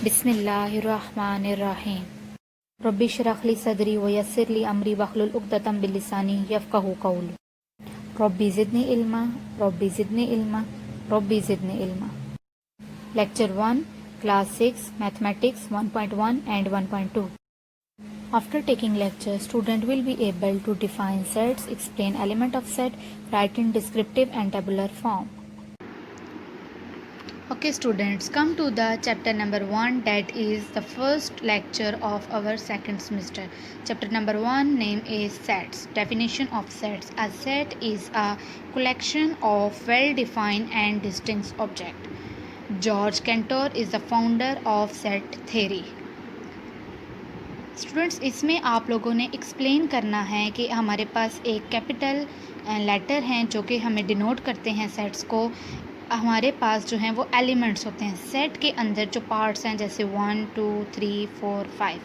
बिस्मिल्लाहिर्रहमानिर्रहीम। रब्बि इश्रह ली सदरी व यस्सिर ली अमरी वहलुल उक़दतम मिन लिसानी यफ़क़हू क़ौली। रब्बी ज़िदनी इल्मा, रब्बी ज़िदनी इल्मा, रब्बी ज़िदनी इल्मा। Lecture 1, Class 6, Mathematics 1.1 and 1.2. After taking lecture, student will be able to define sets, explain element of set, write in descriptive and tabular form. Okay students, come to the chapter number 1, that is the first lecture of our second semester. Chapter number 1 name is sets. Definition of sets. A set is a collection of well-defined and distinct objects. George Cantor is the founder of set theory. Students, इसमें आप लोगों ने explain करना है कि हमारे पास एक capital letter हैं जो कि हमें डिनोट करते हैं सेट्स को। हमारे पास जो हैं वो एलिमेंट्स होते हैं सेट के अंदर, जो पार्ट्स हैं जैसे 1 2 3 4 5,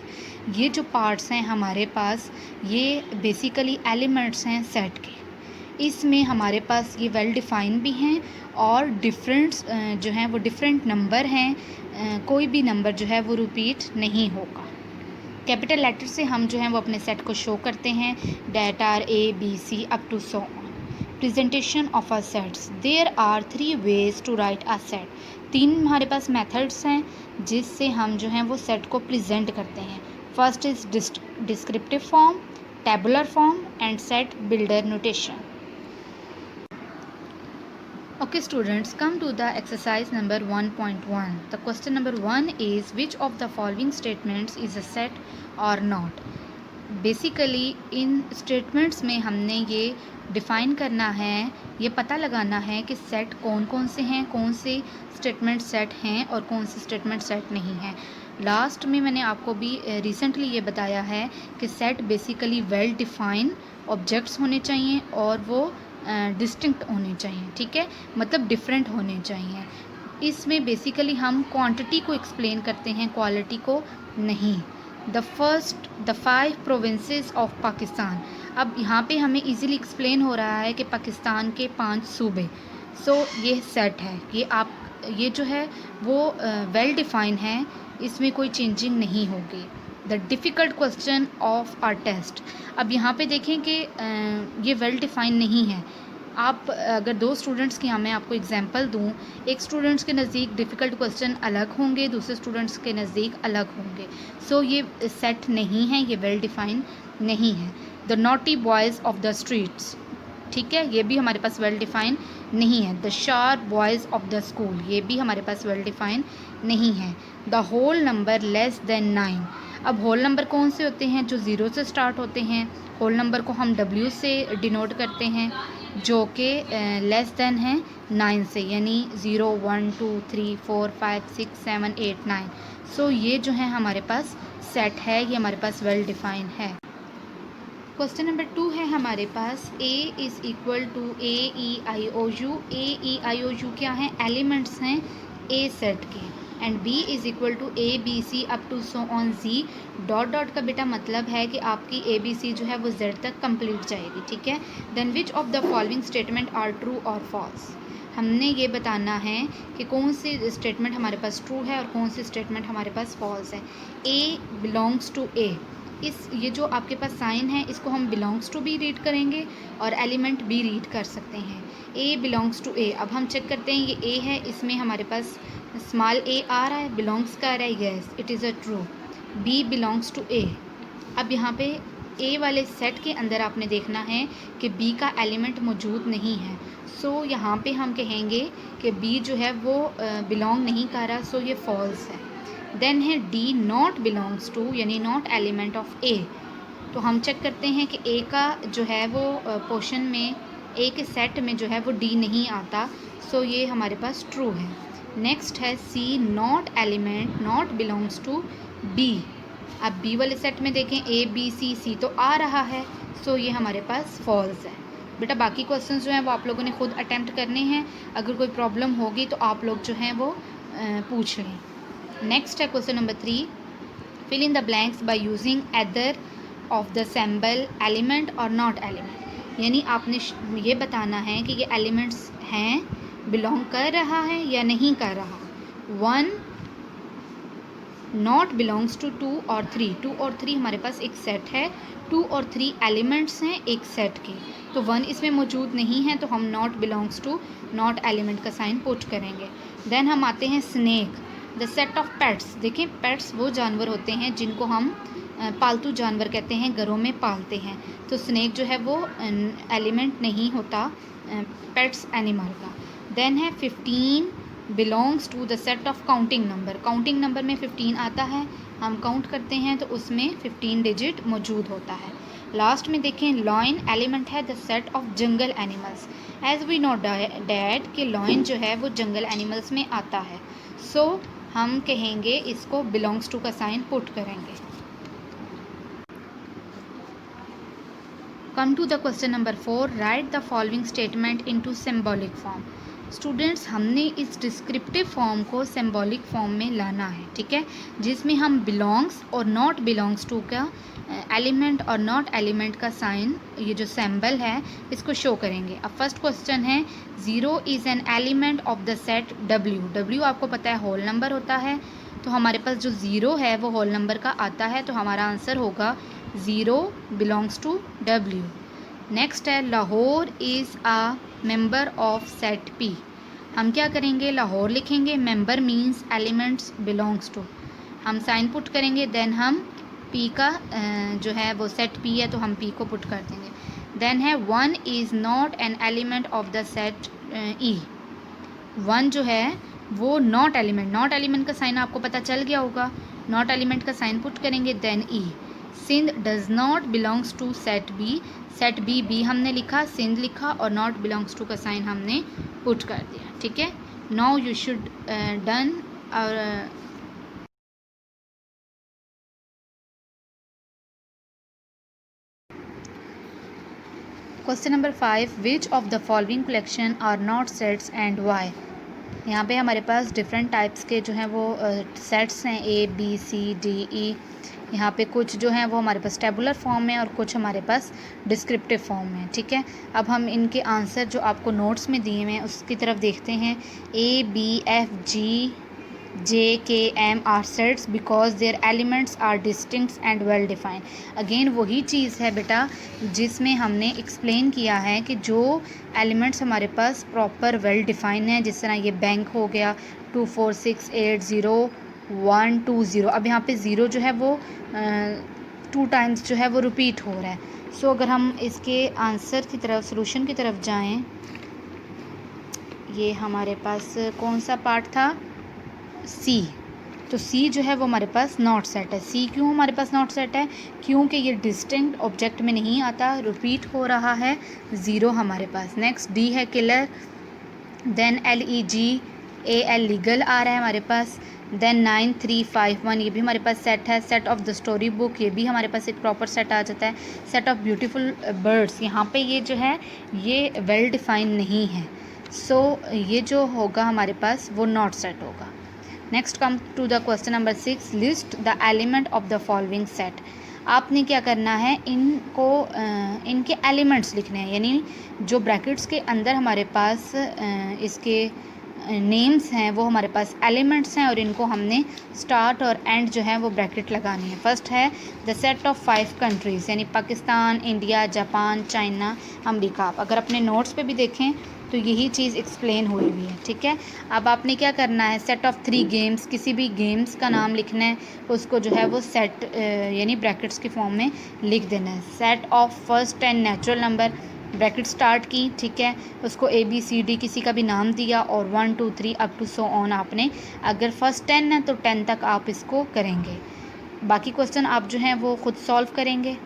ये जो पार्ट्स हैं हमारे पास, ये बेसिकली एलिमेंट्स हैं सेट के। इसमें हमारे पास ये वेल डिफाइन भी हैं और डिफरेंट्स जो हैं वो डिफरेंट नंबर हैं। कोई भी नंबर जो है वो रिपीट नहीं होगा। कैपिटल लेटर से हम जो हैं वो अपने सेट को शो करते हैं, that are A B C up to so on. Presentation of a sets, there are 3 ways to write a set. 3 हमारे पास मेथड्स हैं जिससे हम जो हैं वो सेट को प्रेजेंट करते हैं। First is descriptive form, tabular form and set builder notation. Okay students, come to the exercise number 1.1. The question number 1 is, which of the following statements is a set or not? Basically in statements में हमने ये define करना है, ये पता लगाना है कि सेट कौन कौन से हैं, कौन से स्टेटमेंट सेट हैं और कौन से स्टेटमेंट सेट नहीं हैं। लास्ट में मैंने आपको भी रिसेंटली ये बताया है कि set basically well define objects होने चाहिए और वो डिस्टिंक्ट होने चाहिए, ठीक है, मतलब डिफरेंट होने चाहिए। इसमें बेसिकली हम क्वांटिटी को एक्सप्लेन करते हैं, क्वालिटी को नहीं। The 5 provinces of Pakistan. अब यहाँ पे हमें इजीली एक्सप्लेन हो रहा है कि पाकिस्तान के 5 सूबे। ये सेट है, ये जो है वो वेल डिफाइन है, इसमें कोई चेंजिंग नहीं होगी। The difficult question of our test. अब यहाँ पे देखें कि ये वेल डिफ़ाइन नहीं है। आप अगर 2 स्टूडेंट्स की मैं आपको एग्जांपल दूँ, एक स्टूडेंट्स के नज़दीक डिफ़िकल्ट क्वेश्चन अलग होंगे, दूसरे स्टूडेंट्स के नज़दीक अलग होंगे। ये सेट नहीं है, ये वेल डिफ़ाइन नहीं है। The naughty boys of the streets, ठीक है, ये भी हमारे पास वेल डिफ़ाइन नहीं है। The sharp boys of the school, ये भी हमारे पास वेल डिफ़ाइन नहीं है। The whole number less than 9। अब होल नंबर कौन से होते हैं? जो 0 से स्टार्ट होते हैं। होल नंबर को हम W से डिनोट करते हैं, जो कि लेस देन है 9 से, यानी 0 1 2 3 4 5 6 7 8 9। ये जो है हमारे पास सेट है, ये हमारे पास वेल डिफ़ाइन है। क्वेश्चन नंबर 2 है हमारे पास, A is equal to AEIOU। AEIOU क्या है? एलिमेंट्स हैं A सेट के। And B is equal to ABC up to so on Z। Dot का बेटा मतलब है कि आपकी ABC जो है वो Z तक कंप्लीट जाएगी, ठीक है। Then which of the following statement are true or false. हमने ये बताना है कि कौन सी स्टेटमेंट हमारे पास ट्रू है और कौन सी स्टेटमेंट हमारे पास फॉल्स है। A बिलोंग्स टू A, ये जो आपके पास साइन है इसको हम बिलोंग्स टू भी रीड करेंगे और एलिमेंट भी रीड कर सकते हैं। A belongs to A। अब हम चेक करते हैं, ये A है, इसमें हमारे पास स्मॉल a आ रहा है, बिलोंग्स का आ रहा है, yes it is a true. B belongs to A। अब यहाँ पे A वाले सेट के अंदर आपने देखना है कि B का एलिमेंट मौजूद नहीं है। यहाँ पे हम कहेंगे कि B जो है वो बिलोंग नहीं कर रहा, ये फॉल्स है। देन है D नॉट बिलोंग्स टू, यानी नॉट एलिमेंट ऑफ A। तो हम चेक करते हैं कि A का जो है वो पोर्शन में, A के सेट में जो है वो D नहीं आता, ये हमारे पास ट्रू है। नेक्स्ट है C not element, not belongs to B। अब B वाले सेट में देखें A B C C तो आ रहा है, ये हमारे पास फॉल्स है। बेटा बाकी क्वेश्चंस जो हैं वो आप लोगों ने खुद अटैम्प्ट करने हैं, अगर कोई प्रॉब्लम होगी तो आप लोग जो हैं वो पूछ लें। नेक्स्ट है question number 3, fill in the blanks by using either of the symbol element और नॉट एलिमेंट। यानी आपने ये बताना है कि ये एलिमेंट्स हैं, बिलोंग कर रहा है या नहीं कर रहा। 1 नॉट बिलोंग्स टू 2 और 3। 2 और 3 हमारे पास एक सेट है, 2 और 3 एलिमेंट्स हैं एक सेट के, तो 1 इसमें मौजूद नहीं है, तो हम not belongs to not element का साइन पुट करेंगे। देन हम आते हैं snake, the set of pets. देखिए पेट्स वो जानवर होते हैं जिनको हम पालतू जानवर कहते हैं, घरों में पालते हैं, तो स्नेक जो है वो एलिमेंट नहीं होता पेट्स एनिमल का। देन है 15 belongs to the set of counting number. Counting number में 15 आता है, हम काउंट करते हैं तो उसमें 15 डिजिट मौजूद होता है। लास्ट में देखें लॉयन एलिमेंट है the set of jungle animals. As we know that कि लॉयन जो है वो जंगल एनिमल्स में आता है, सो हम कहेंगे इसको बिलोंग्स टू का साइन पुट करेंगे। Come to the question number 4, write the following statement into symbolic form. Students हमने इस डिस्क्रिप्टिव फॉर्म को सिंबॉलिक फॉर्म में लाना है, ठीक है, जिसमें हम बिलोंग्स और नॉट बिलोंग्स टू का एलिमेंट और नॉट एलिमेंट का साइन, ये जो सिंबल है, इसको शो करेंगे। अब फर्स्ट क्वेश्चन है 0 is an element of the set W। W आपको पता है होल नंबर होता है, तो हमारे पास जो 0 है वो होल नंबर का आता है, तो हमारा आंसर होगा 0 बिलोंग्स टू W। नेक्स्ट है Lahore is a member of set P। हम क्या करेंगे, लाहौर लिखेंगे, member means elements belongs to, हम साइन पुट करेंगे। देन हम P का जो है वो सेट P है, तो हम P को पुट कर देंगे। देन है 1 is not an element of the set E। 1 जो है वो नॉट एलिमेंट का साइन आपको पता चल गया होगा, नॉट एलिमेंट का साइन पुट करेंगे। Then E, Sindh does not belongs to set B. Set B, B हमने लिखा, सिंध लिखा और नॉट बिलोंग्स टू का साइन हमने पुट कर दिया, ठीक है। नाउ यू शुड डन और question number 5, which of the following collection are not sets and why. यहाँ पे हमारे पास डिफरेंट टाइप्स के जो हैं वो सेट्स हैं, A B C D E। यहाँ पे कुछ जो हैं वो हमारे पास टेबुलर फॉर्म में और कुछ हमारे पास डिस्क्रिप्टिव फॉर्म में, ठीक है। अब हम इनके आंसर जो आपको नोट्स में दिए हुए हैं उसकी तरफ देखते हैं। A B F G J K M are sets because their elements are distinct and well defined. Again वही चीज़ है बेटा जिसमें हमने एक्सप्लेन किया है कि जो एलिमेंट्स हमारे पास प्रॉपर वेल डिफाइन है, जिस तरह ये बैंक हो गया 2 4 6 8 0 1 2 0। अब यहाँ पे 0 जो है वो 2 टाइम्स जो है वो रिपीट हो रहा है। सो अगर हम इसके आंसर की तरफ, सोल्यूशन की तरफ जाएं, ये हमारे पास कौन सा पार्ट था, C। तो C जो है वो हमारे पास नॉट सेट है। C क्यों हमारे पास नॉट सेट है, क्योंकि ये डिस्टिंक्ट ऑब्जेक्ट में नहीं आता, रिपीट हो रहा है, 0 हमारे पास। नेक्स्ट D है किलर, देन LEGAL लीगल आ रहा है हमारे पास। देन 9 3 5 1 ये भी हमारे पास सेट है। Set of the story book, ये भी हमारे पास एक प्रॉपर सेट आ जाता है। सेट ऑफ ब्यूटीफुल बर्ड्स, यहाँ पे ये जो है ये वेल डिफाइन नहीं है, सो ये जो होगा हमारे पास वो नॉट सेट होगा। Next come to the question number 6, list the element of the following set. आपने क्या करना है, इनको इनके एलिमेंट्स लिखने हैं, यानी जो ब्रैकेट्स के अंदर हमारे पास इसके नेम्स हैं वो हमारे पास एलिमेंट्स हैं, और इनको हमने स्टार्ट और एंड जो है वो ब्रैकेट लगानी है। फर्स्ट है द सेट ऑफ 5 कंट्रीज़, यानी Pakistan, India, Japan, China, America. अगर अपने नोट्स पे भी देखें तो यही चीज़ एक्सप्लेन हुई हुई है, ठीक है। अब आपने क्या करना है, सेट ऑफ 3 गेम्स, किसी भी गेम्स का नाम लिखना है, उसको जो है वो सेट यानी ब्रैकेट्स की फॉर्म में लिख देना है। Set of first 10 natural number, bracket start की, ठीक है, उसको ABCD किसी का भी नाम दिया और 1 2 3 अप टू सो ऑन आपने, अगर फर्स्ट 10 है तो 10 तक आप इसको करेंगे। बाकी क्वेश्चन आप जो हैं वो खुद सॉल्व करेंगे।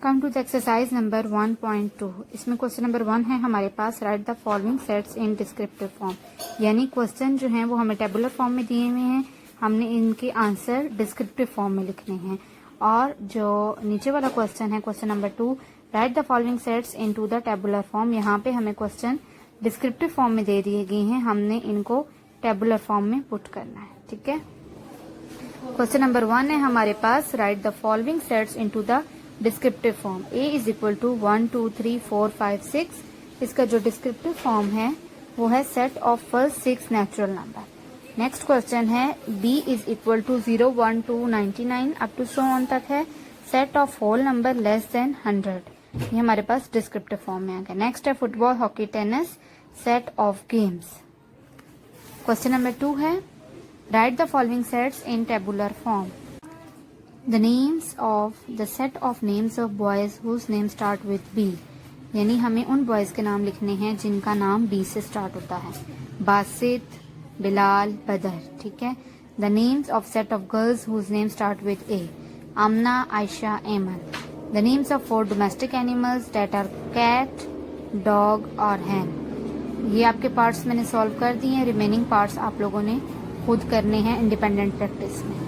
Come to the exercise number 1.2। इसमें क्वेश्चन नंबर 1 है हमारे पास, write the following sets in descriptive form. यानी क्वेश्चन जो हैं वो हमें टेबुलर फॉर्म में दिए हुए हैं, हमने इनके आंसर डिस्क्रिप्टिव फॉर्म में लिखने हैं। और जो नीचे वाला क्वेश्चन है, question number 2, right the following sets into the tabular form. यहाँ पे हमें क्वेश्चन डिस्क्रिप्टिव फॉर्म में दे दिए गए हैं, हमने इनको टेबुलर फॉर्म में पुट करना है, ठीक है। क्वेश्चन नंबर 1 है हमारे पास, write the following sets into the descriptive form. A is equal to 1 2 3 4 5 6। इसका जो डिस्क्रिप्टिव फॉर्म है वो है set of first 6 natural number. Next question है b is equal to 0, 1, 2, 99 up to so on तक है। Set of whole number less than 100, ये हमारे पास डिस्क्रिप्टिव फॉर्म में आ गया। नेक्स्ट है football, hockey, tennis, set of games. Question number 2 है write the following sets in tabular form. The names of the set of names of boys whose name start with B, यानी हमें उन boys के नाम लिखने हैं जिनका नाम बी से स्टार्ट होता है। बासित, बिलाल, बदर, ठीक है। The names of set of girls whose name start with A, Amna, Ayesha, Eman. The names of 4 domestic animals that are cat, dog और हैन। ये आपके पार्ट्स मैंने सॉल्व कर दिए हैं, रिमेनिंग पार्ट्स आप लोगों ने खुद करने हैं इंडिपेंडेंट प्रैक्टिस में।